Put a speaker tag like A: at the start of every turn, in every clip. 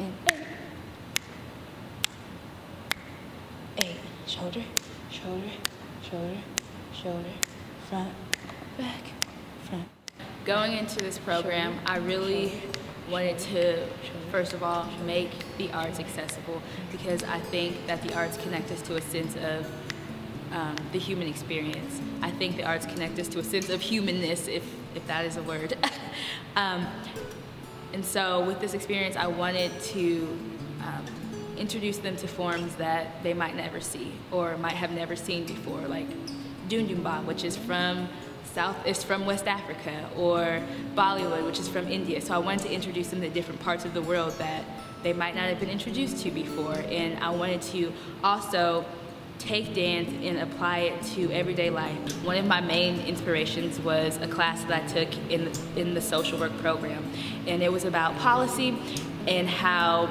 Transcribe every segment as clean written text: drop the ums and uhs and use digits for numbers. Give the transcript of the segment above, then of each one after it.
A: and 8. Shoulder, shoulder, shoulder, shoulder, front, back, front.
B: Going into this program, I really wanted to, first of all, make the arts accessible, because I think that the arts connect us to a sense of the human experience. I think the arts connect us to a sense of humanness, if that is a word. And so with this experience, I wanted to introduce them to forms that they might never see or might have never seen before, like Dundumba, which is from West Africa, or Bollywood, which is from India. So I wanted to introduce them to different parts of the world that they might not have been introduced to before. And I wanted to also take dance and apply it to everyday life. One of my main inspirations was a class that I took in the social work program. And it was about policy and how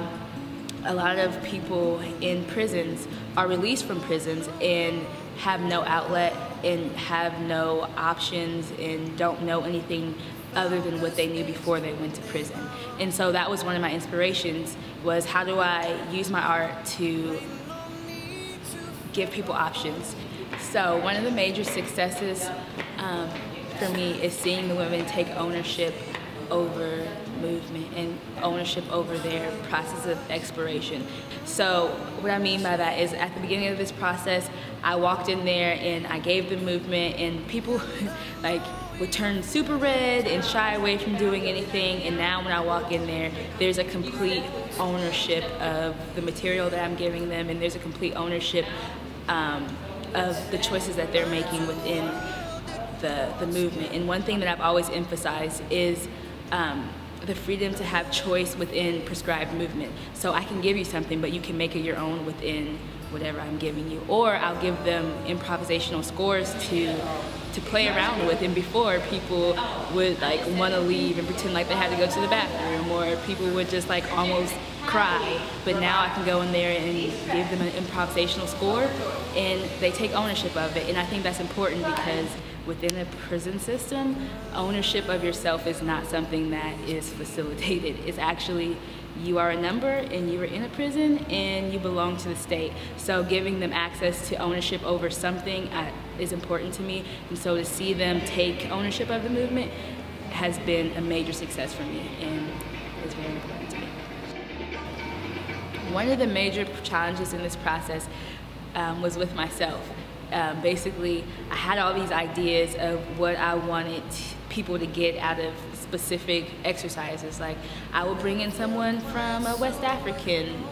B: a lot of people in prisons are released from prisons and have no outlet and have no options and don't know anything other than what they knew before they went to prison. And so that was one of my inspirations, was how do I use my art to give people options. So one of the major successes for me is seeing the women take ownership over movement and ownership over their process of exploration. So what I mean by that is, at the beginning of this process, I walked in there and I gave them movement, and people like would turn super red and shy away from doing anything. And now when I walk in there, there's a complete ownership of the material that I'm giving them, and there's a complete ownership of the choices that they're making within the movement. And one thing that I've always emphasized is the freedom to have choice within prescribed movement. So I can give you something, but you can make it your own within whatever I'm giving you. Or I'll give them improvisational scores to play around with. And before, people would like want to leave and pretend like they had to go to the bathroom, or people would just like almost cry. But now I can go in there and give them an improvisational score, and they take ownership of it. And I think that's important, because within a prison system, ownership of yourself is not something that is facilitated. It's actually, you are a number and you are in a prison and you belong to the state. So giving them access to ownership over something is important to me. And so to see them take ownership of the movement has been a major success for me, and is very important to me. One of the major challenges in this process was with myself. Basically, I had all these ideas of what I wanted people to get out of specific exercises. Like, I would bring in someone from a West African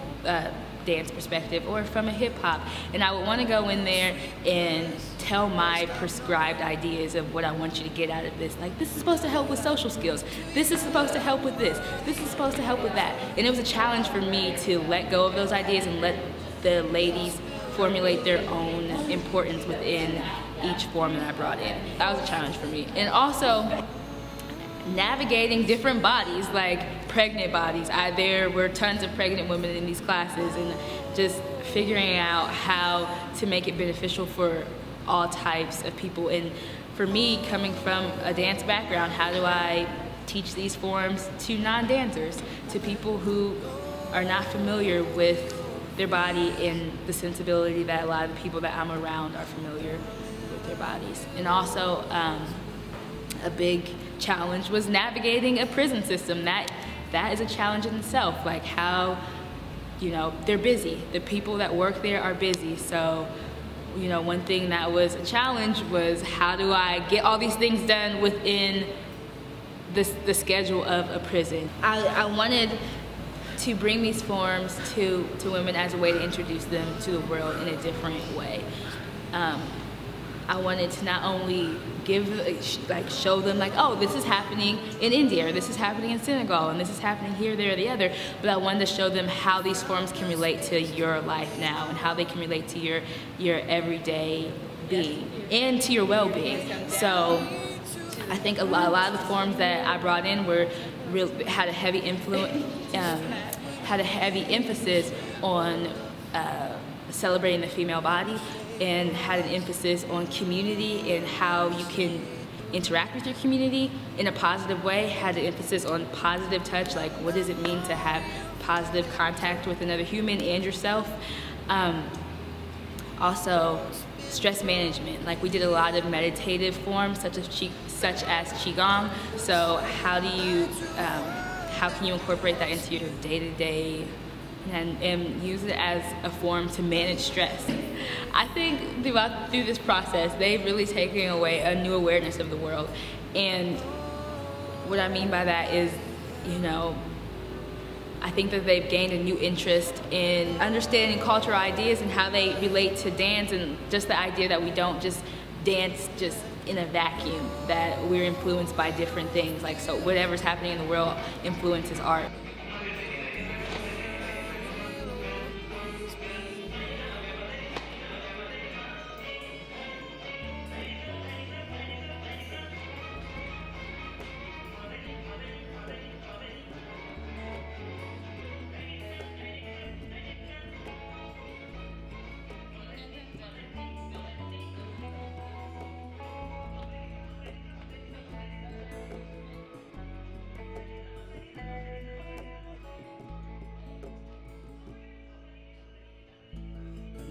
B: dance perspective, or from a hip hop, and I would want to go in there and tell my prescribed ideas of what I want you to get out of this. Like, this is supposed to help with social skills. This is supposed to help with this. This is supposed to help with that. And it was a challenge for me to let go of those ideas and let the ladies formulate their own importance within each form that I brought in. That was a challenge for me. And also, navigating different bodies, like pregnant bodies. There were tons of pregnant women in these classes, and just figuring out how to make it beneficial for all types of people. And for me, coming from a dance background, how do I teach these forms to non-dancers, to people who are not familiar with their body and the sensibility that a lot of the people that I'm around are familiar with their bodies. And also, a big challenge was navigating a prison system. That is a challenge in itself. Like, how, you know, they're busy. The people that work there are busy. So, you know, one thing that was a challenge was, how do I get all these things done within the schedule of a prison? I wanted to bring these forms to women as a way to introduce them to the world in a different way. I wanted to not only show them like, oh, this is happening in India, or this is happening in Senegal, and this is happening here, there, or the other, but I wanted to show them how these forms can relate to your life now, and how they can relate to your everyday being, and to your well-being. So I think a lot of the forms that I brought in had a heavy influence, had a heavy emphasis on celebrating the female body, and had an emphasis on community and how you can interact with your community in a positive way, had an emphasis on positive touch, like what does it mean to have positive contact with another human and yourself. Also, stress management. Like we did a lot of meditative forms such as Qigong. So how can you incorporate that into your day-to-day and use it as a form to manage stress? I think through this process, they've really taken away a new awareness of the world. And what I mean by that is, I think that they've gained a new interest in understanding cultural ideas and how they relate to dance, and just the idea that we don't just dance just in a vacuum, that we're influenced by different things. Like, so whatever's happening in the world influences art.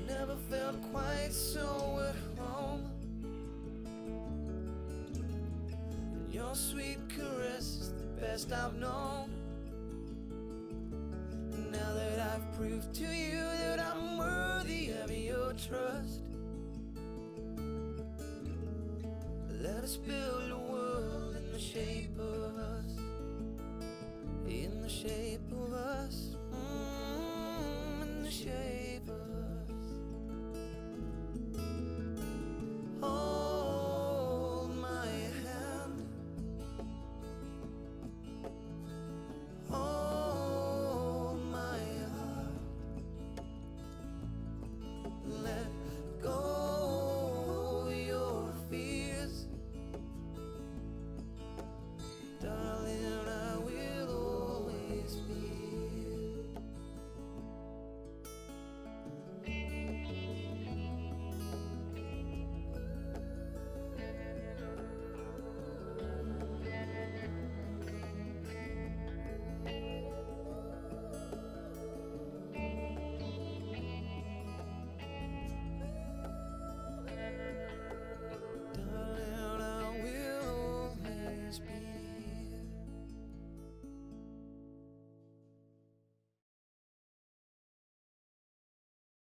C: Never felt quite so at home. And your sweet caress is the best I've known. And now that I've proved to you that I'm worthy of your trust, let us build a world in the shape of us. In the shape of us. In the shape